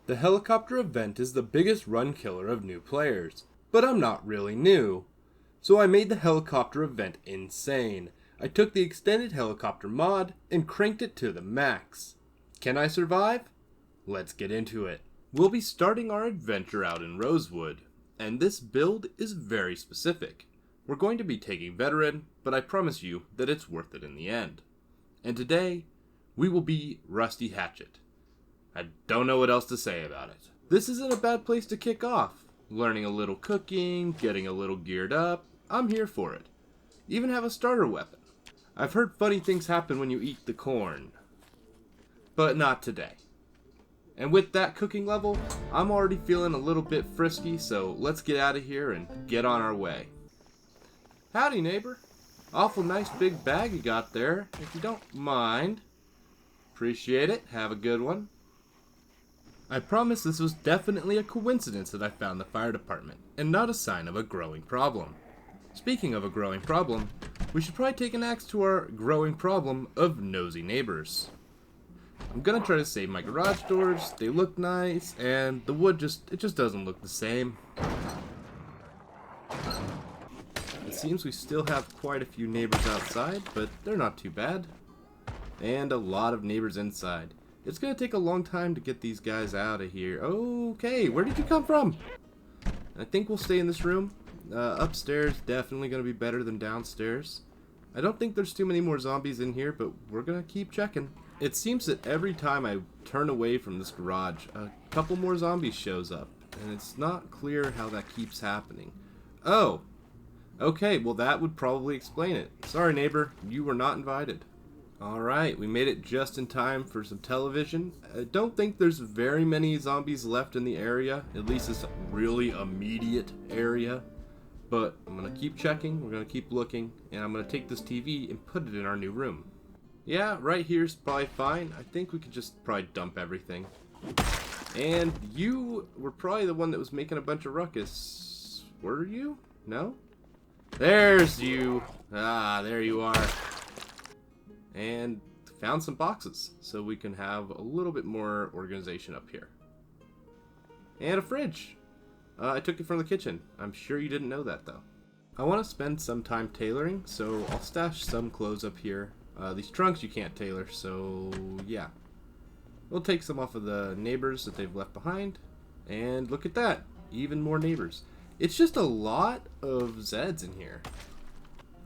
The helicopter event is the biggest run killer of new players, but I'm not really new. So I made the helicopter event insane. I took the extended helicopter mod and cranked it to the max. Can I survive? Let's get into it. We'll be starting our adventure out in Rosewood, and this build is very specific. We're going to be taking veteran, but I promise you that it's worth it in the end. And today, we will be Rusty Hatchet. I don't know what else to say about it. This isn't a bad place to kick off. Learning a little cooking, getting a little geared up, I'm here for it. Even have a starter weapon. I've heard funny things happen when you eat the corn. But not today. And with that cooking level, I'm already feeling a little bit frisky, so let's get out of here and get on our way. Howdy, neighbor. Awful nice big bag you got there, if you don't mind. Appreciate it. Have a good one. I promise this was definitely a coincidence that I found the fire department, and not a sign of a growing problem. Speaking of a growing problem, we should probably take an axe to our growing problem of nosy neighbors. I'm gonna try to save my garage doors. They look nice, and the wood just doesn't look the same. It seems we still have quite a few neighbors outside, but they're not too bad. And a lot of neighbors inside. It's gonna take a long time to get these guys out of here. Okay, where did you come from? I think we'll stay in this room. Upstairs definitely gonna be better than downstairs. I don't think there's too many more zombies in here, but we're gonna keep checking. It seems that every time I turn away from this garage, a couple more zombies shows up, and it's not clear how that keeps happening. Oh, okay, well that would probably explain it. Sorry neighbor, you were not invited. Alright, we made it just in time for some television. I don't think there's very many zombies left in the area, at least this really immediate area. But I'm going to keep checking, we're going to keep looking, and I'm going to take this TV and put it in our new room. Yeah, right here's probably fine. I think we could just probably dump everything. And you were probably the one that was making a bunch of ruckus. Were you? No? There's you! Ah, there you are. And found some boxes so we can have a little bit more organization up here. And a fridge. I took it from the kitchen. I'm sure you didn't know that though. I want to spend some time tailoring, so I'll stash some clothes up here. These trunks you can't tailor, so yeah. We'll take some off of the neighbors that they've left behind. And look at that, even more neighbors. It's just a lot of Zeds in here.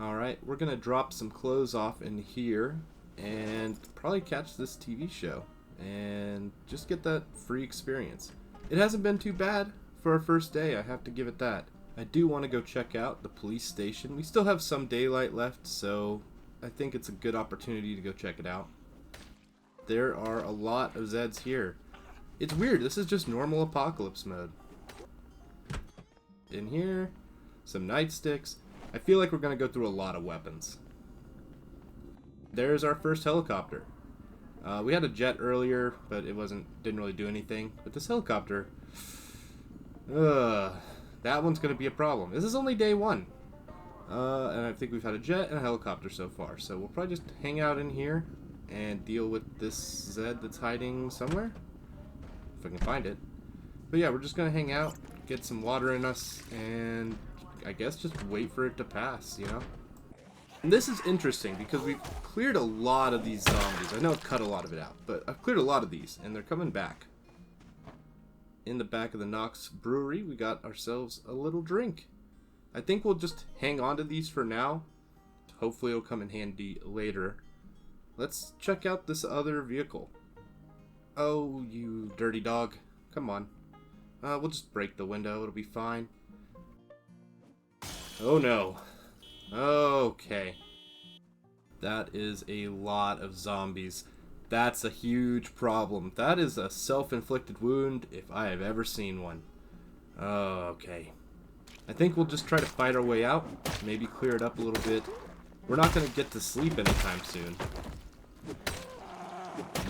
Alright, we're going to drop some clothes off in here and probably catch this TV show and just get that free experience. It hasn't been too bad for our first day, I have to give it that. I do want to go check out the police station. We still have some daylight left, so I think it's a good opportunity to go check it out. There are a lot of Zeds here. It's weird, this is just normal apocalypse mode. In here, some nightsticks. I feel like we're going to go through a lot of weapons. There's our first helicopter. We had a jet earlier, but it didn't really do anything. But this helicopter, that one's going to be a problem. This is only day one. And I think we've had a jet and a helicopter so far. So we'll probably just hang out in here and deal with this Zed that's hiding somewhere. If I can find it. But yeah, we're just going to hang out, get some water in us, and I guess just wait for it to pass, you know? And this is interesting because we've cleared a lot of these zombies. I know I've cut a lot of it out, but I've cleared a lot of these, and they're coming back. In the back of the Knox Brewery, we got ourselves a little drink. I think we'll just hang on to these for now. Hopefully it'll come in handy later. Let's check out this other vehicle. Oh, you dirty dog. Come on. We'll just break the window, it'll be fine. Oh no. Okay. That is a lot of zombies. That's a huge problem. That is a self-inflicted wound if I have ever seen one. Okay. I think we'll just try to fight our way out. Maybe clear it up a little bit. We're not going to get to sleep anytime soon.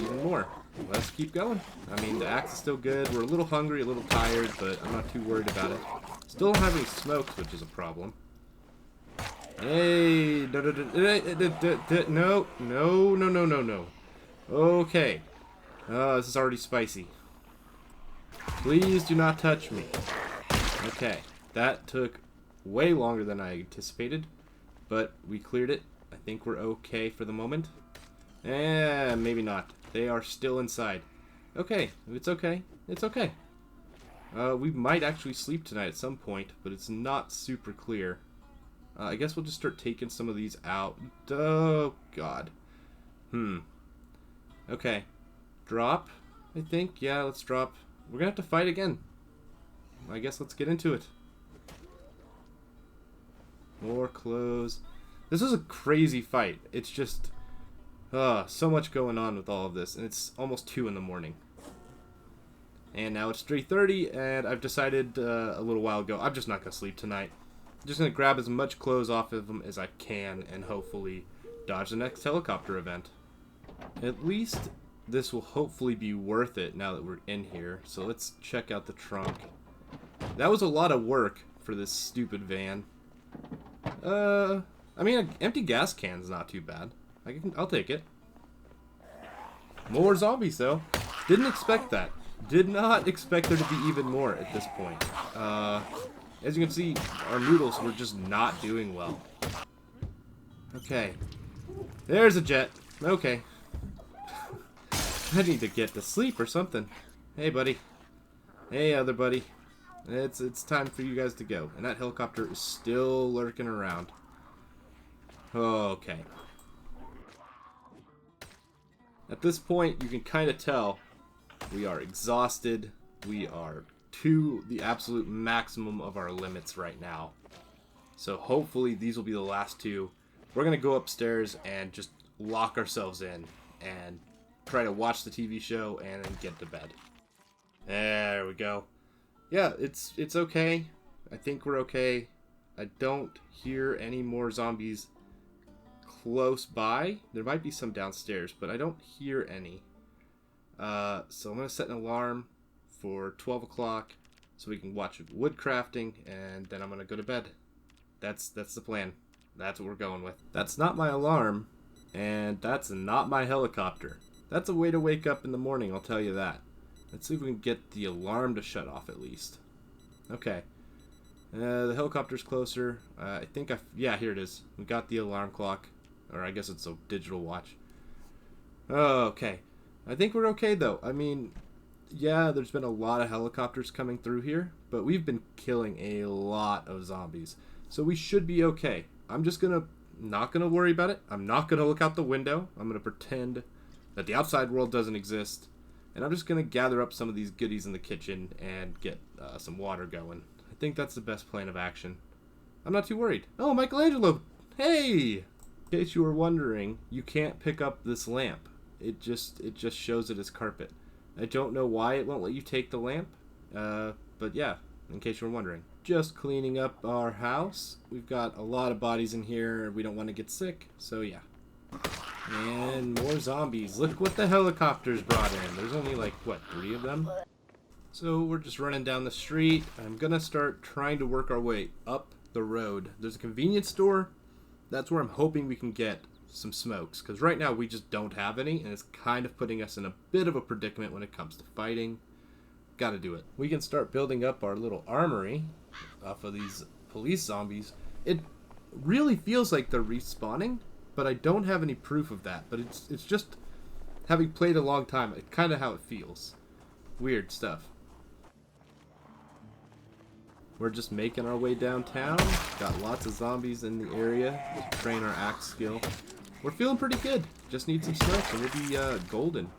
Even more. Let's keep going. I mean, the axe is still good. We're a little hungry, a little tired, but I'm not too worried about it. Still don't have any smokes, which is a problem. Hey, no. Okay. This is already spicy. Please do not touch me. Okay, that took way longer than I anticipated, but we cleared it. I think we're okay for the moment. Maybe not. They are still inside. Okay, it's okay. It's okay. We might actually sleep tonight at some point, but it's not super clear. I guess we'll just start taking some of these out. Oh, God. Okay. Drop, I think. Yeah, let's drop. We're gonna have to fight again. I guess let's get into it. More clothes. This is a crazy fight. It's just... so much going on with all of this, and it's almost 2 in the morning. And now it's 3:30, and I've decided a little while ago, I'm just not going to sleep tonight. I'm just going to grab as much clothes off of them as I can, and hopefully dodge the next helicopter event. At least this will hopefully be worth it now that we're in here. So let's check out the trunk. That was a lot of work for this stupid van. I mean, an empty gas can's not too bad. I'll take it. More zombies, though. Didn't expect that. Did not expect there to be even more at this point. As you can see, our noodles were just not doing well. Okay. There's a jet. Okay. I need to get to sleep or something. Hey, buddy. Hey, other buddy. It's time for you guys to go. And that helicopter is still lurking around. Okay. At this point, you can kind of tell we are exhausted. We are to the absolute maximum of our limits right now. So hopefully these will be the last 2. We're going to go upstairs and just lock ourselves in and try to watch the TV show and then get to bed. There we go. Yeah, it's okay. I think we're okay. I don't hear any more zombies close by. There might be some downstairs, but I don't hear any. So I'm going to set an alarm for 12 o'clock so we can watch wood crafting, and then I'm going to go to bed. That's the plan. That's what we're going with. That's not my alarm, and that's not my helicopter. That's a way to wake up in the morning, I'll tell you that. Let's see if we can get the alarm to shut off at least. Okay. The helicopter's closer. I think yeah, here it is. We got the alarm clock. Or I guess it's a digital watch. Okay. I think we're okay, though. I mean, yeah, there's been a lot of helicopters coming through here, but we've been killing a lot of zombies. So we should be okay. I'm just not gonna worry about it. I'm not gonna look out the window. I'm gonna pretend that the outside world doesn't exist. And I'm just gonna gather up some of these goodies in the kitchen and get some water going. I think that's the best plan of action. I'm not too worried. Oh, Michelangelo! Hey! In case you were wondering, you can't pick up this lamp. It just shows it as carpet. I don't know why it won't let you take the lamp, but yeah, in case you were wondering. Just cleaning up our house. We've got a lot of bodies in here. We don't want to get sick, so yeah. And more zombies. Look what the helicopters brought in. There's only like, what, 3 of them? So we're just running down the street. I'm gonna start trying to work our way up the road. There's a convenience store. That's where I'm hoping we can get some smokes, because right now we just don't have any, and it's kind of putting us in a bit of a predicament when it comes to fighting. Gotta do it. We can start building up our little armory off of these police zombies. It really feels like they're respawning, but I don't have any proof of that. But it's just, having played a long time, it's kind of how it feels. Weird stuff. We're just making our way downtown. Got lots of zombies in the area to train our axe skill. We're feeling pretty good. Just need some smokes and we'll be golden.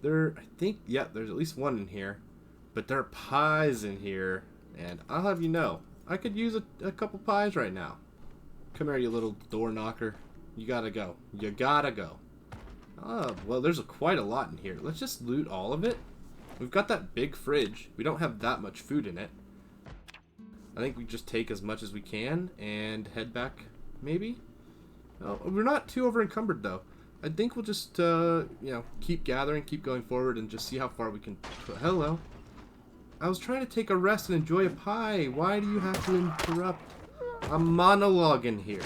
I think, yeah, there's at least one in here. But there are pies in here. And I'll have you know, I could use a couple pies right now. Come here, you little door knocker. You gotta go. You gotta go. Oh, well, there's quite a lot in here. Let's just loot all of it. We've got that big fridge. We don't have that much food in it. I think we just take as much as we can and head back, maybe? Oh, we're not too over encumbered, though. I think we'll just, you know, keep gathering, keep going forward, and just see how far we can... Hello. I was trying to take a rest and enjoy a pie. Why do you have to interrupt? I'm monologuing here.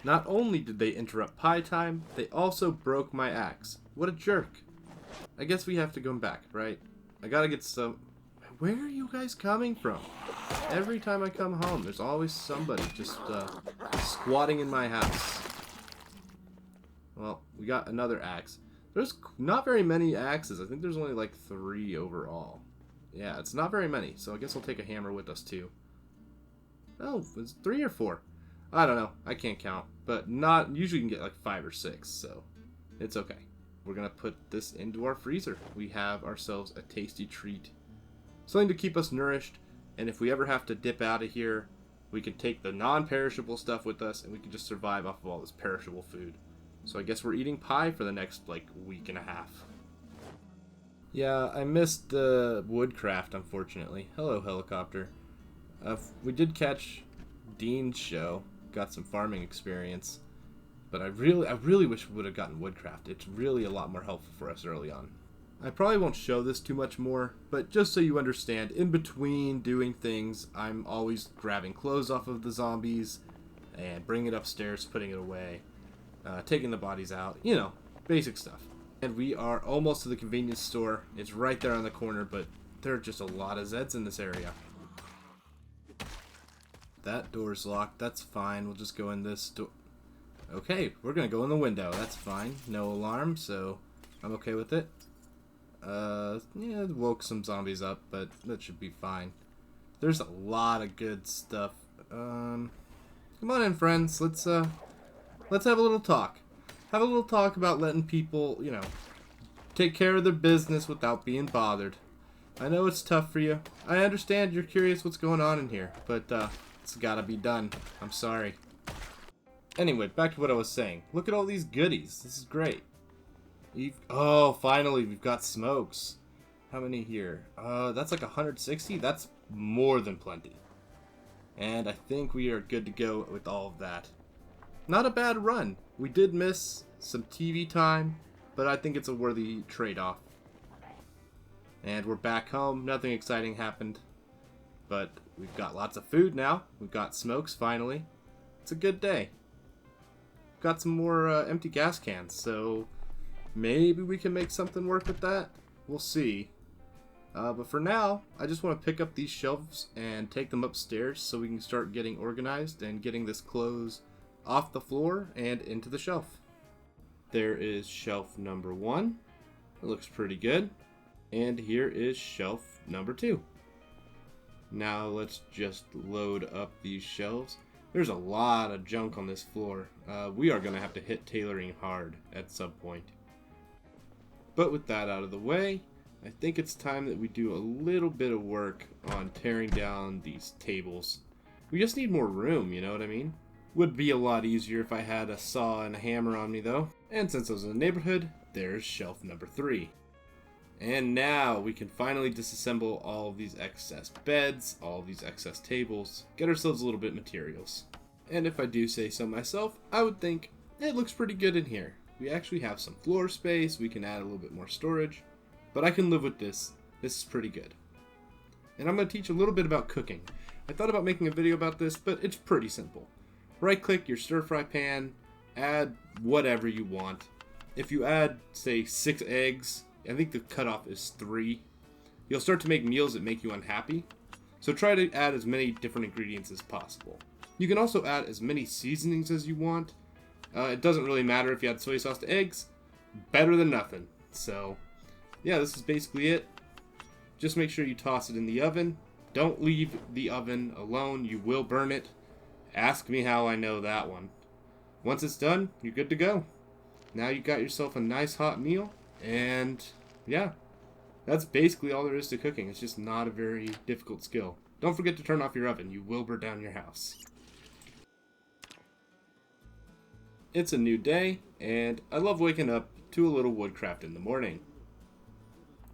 Not only did they interrupt pie time, they also broke my axe. What a jerk. I guess we have to go back, right? I gotta get some... Where are you guys coming from? Every time I come home, there's always somebody just squatting in my house. Well, we got another axe. There's not very many axes. I think there's only like 3 overall. Yeah, it's not very many, so I guess I'll take a hammer with us too. Oh, it's 3 or 4. I don't know. I can't count. But not usually you can get like 5 or 6, so it's okay. We're going to put this into our freezer. We have ourselves a tasty treat. Something to keep us nourished, and if we ever have to dip out of here, we can take the non-perishable stuff with us, and we can just survive off of all this perishable food. So I guess we're eating pie for the next, like, week and a half. Yeah, I missed the woodcraft, unfortunately. Hello, helicopter. We did catch Dean's show, got some farming experience, but I really wish we would have gotten woodcraft. It's really a lot more helpful for us early on. I probably won't show this too much more, but just so you understand, in between doing things, I'm always grabbing clothes off of the zombies and bringing it upstairs, putting it away, taking the bodies out, you know, basic stuff. And we are almost to the convenience store. It's right there on the corner, but there are just a lot of Zeds in this area. That door's locked. That's fine. We'll just go in this door. Okay, we're going to go in the window. That's fine. No alarm, so I'm okay with it. Yeah, it woke some zombies up, but that should be fine. There's a lot of good stuff. Come on in, friends. Let's have a little talk. Have a little talk about letting people, you know, take care of their business without being bothered. I know it's tough for you. I understand you're curious what's going on in here, but it's gotta be done. I'm sorry. Anyway, back to what I was saying. Look at all these goodies. This is great. Oh, finally, we've got smokes. How many here? That's like 160. That's more than plenty. And I think we are good to go with all of that. Not a bad run. We did miss some TV time, but I think it's a worthy trade-off. And we're back home. Nothing exciting happened, but we've got lots of food now. We've got smokes finally. It's a good day. Got some more empty gas cans, so maybe we can make something work with that. We'll see. But for now, I just want to pick up these shelves and take them upstairs so we can start getting organized and getting this clothes off the floor and into the shelf. There is shelf number 1. It looks pretty good. And here is shelf number 2. Now let's just load up these shelves. There's a lot of junk on this floor. We are going to have to hit tailoring hard at some point. But with that out of the way, I think it's time that we do a little bit of work on tearing down these tables. We just need more room, you know what I mean? Would be a lot easier if I had a saw and a hammer on me though. And since I was in the neighborhood, there's shelf number 3. And now we can finally disassemble all of these excess beds, all of these excess tables, get ourselves a little bit of materials. And if I do say so myself, I would think it looks pretty good in here. We actually have some floor space, we can add a little bit more storage, but I can live with this. This is pretty good. And I'm going to teach a little bit about cooking. I thought about making a video about this, but it's pretty simple. Right click your stir fry pan, add whatever you want. If you add, say, 6 eggs, I think the cutoff is 3, you'll start to make meals that make you unhappy. So try to add as many different ingredients as possible. You can also add as many seasonings as you want. It doesn't really matter if you add soy sauce to eggs. Better than nothing. So, yeah, this is basically it. Just make sure you toss it in the oven. Don't leave the oven alone. You will burn it. Ask me how I know that one. Once it's done, you're good to go. Now you got yourself a nice hot meal. And, yeah, that's basically all there is to cooking. It's just not a very difficult skill. Don't forget to turn off your oven. You will burn down your house. It's a new day, and I love waking up to a little woodcraft in the morning.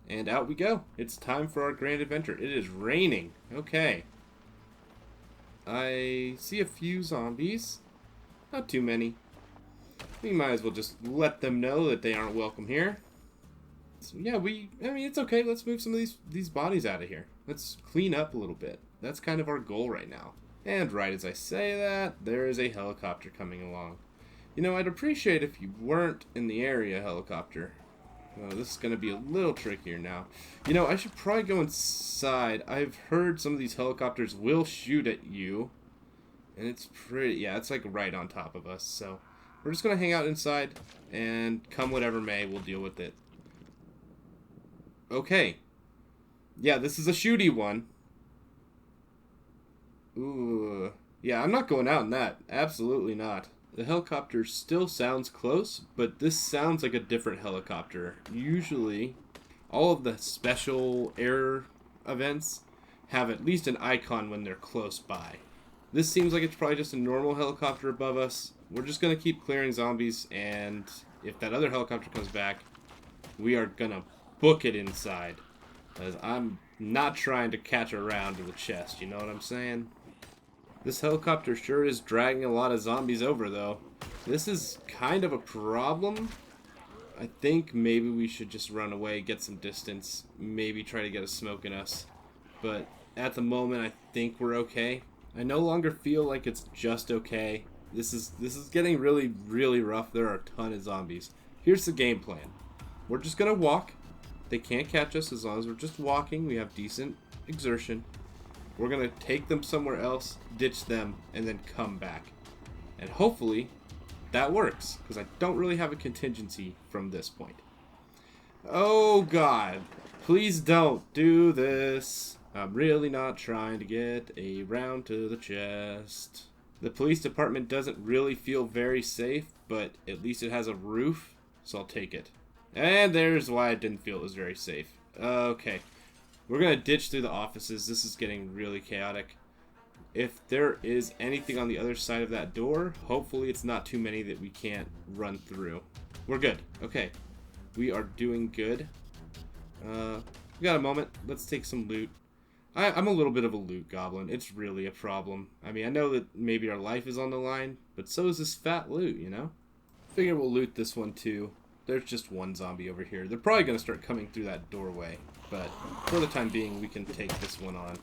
And out we go. It's time for our grand adventure. It is raining. Okay. I see a few zombies. Not too many. We might as well just let them know that they aren't welcome here. So yeah, I mean, it's okay. Let's move some of these bodies out of here. Let's clean up a little bit. That's kind of our goal right now. And right as I say that, there is a helicopter coming along. You know, I'd appreciate if you weren't in the area, helicopter. Oh, this is going to be a little trickier now. You know, I should probably go inside. I've heard some of these helicopters will shoot at you. And it's pretty... Yeah, it's like right on top of us. So we're just going to hang out inside. And come whatever may, we'll deal with it. Okay. Yeah, this is a shooty one. Ooh. Yeah, I'm not going out in that. Absolutely not. The helicopter still sounds close, but this sounds like a different helicopter. Usually, all of the special air events have at least an icon when they're close by. This seems like it's probably just a normal helicopter above us. We're just going to keep clearing zombies, and if that other helicopter comes back, we are going to book it inside. Because I'm not trying to catch a round to the chest, you know what I'm saying? This helicopter sure is dragging a lot of zombies over, though. This is kind of a problem. I think maybe we should just run away, get some distance, maybe try to get a smoke in us. But at the moment, I think we're okay. I no longer feel like it's just okay. This is getting really, really rough. There are a ton of zombies. Here's the game plan. We're just gonna walk. They can't catch us as long as we're just walking. We have decent exertion. We're going to take them somewhere else, ditch them, and then come back. And hopefully that works, because I don't really have a contingency from this point. Oh God, please don't do this. I'm really not trying to get a round to the chest. The police department doesn't really feel very safe, but at least it has a roof, so I'll take it. And there's why I didn't feel it was very safe. Okay. We're going to ditch through the offices. This is getting really chaotic. If there is anything on the other side of that door, hopefully it's not too many that we can't run through. We're good. Okay. We are doing good. We got a moment. Let's take some loot. I'm a little bit of a loot goblin. It's really a problem. I mean, I know that maybe our life is on the line, but so is this fat loot, you know? Figure we'll loot this one too. There's just one zombie over here. They're probably going to start coming through that doorway. But for the time being, we can take this one on.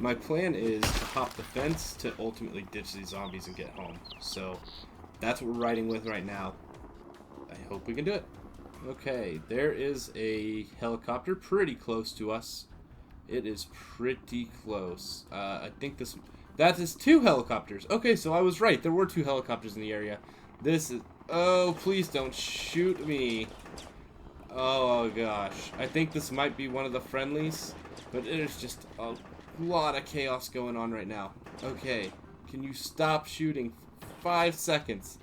My plan is to hop the fence to ultimately ditch these zombies and get home. So that's what we're riding with right now. I hope we can do it. Okay, there is a helicopter pretty close to us. It is pretty close. I think that is 2 helicopters. Okay, so I was right. There were 2 helicopters in the area. This is... Oh, please don't shoot me. Oh gosh, I think this might be one of the friendlies, but there's just a lot of chaos going on right now. Okay, can you stop shooting? 5 seconds.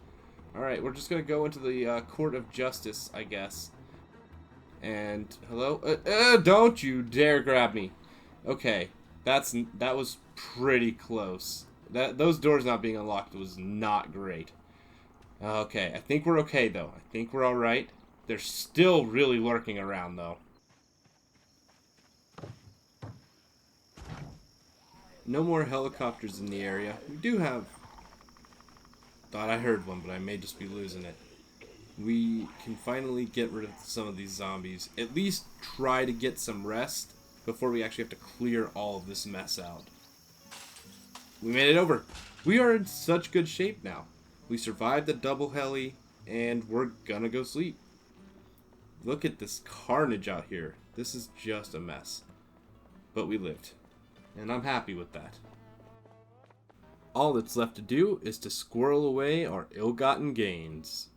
Alright, we're just gonna go into the court of justice, I guess. And, hello? Don't you dare grab me. Okay, that was pretty close. Those doors not being unlocked was not great. Okay, I think we're okay though. I think we're alright. They're still really lurking around, though. No more helicopters in the area. We do have... Thought I heard one, but I may just be losing it. We can finally get rid of some of these zombies. At least try to get some rest before we actually have to clear all of this mess out. We made it over. We are in such good shape now. We survived the double heli, and we're gonna go sleep. Look at this carnage out here. This is just a mess. But we lived. And I'm happy with that. All that's left to do is to squirrel away our ill-gotten gains.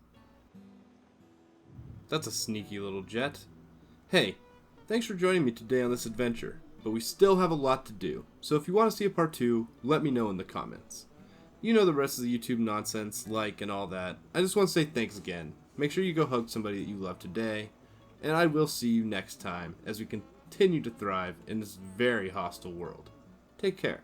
That's a sneaky little jet. Hey, thanks for joining me today on this adventure. But we still have a lot to do. So if you want to see a part 2, let me know in the comments. You know the rest of the YouTube nonsense, like and all that. I just want to say thanks again. Make sure you go hug somebody that you love today. And I will see you next time as we continue to thrive in this very hostile world. Take care.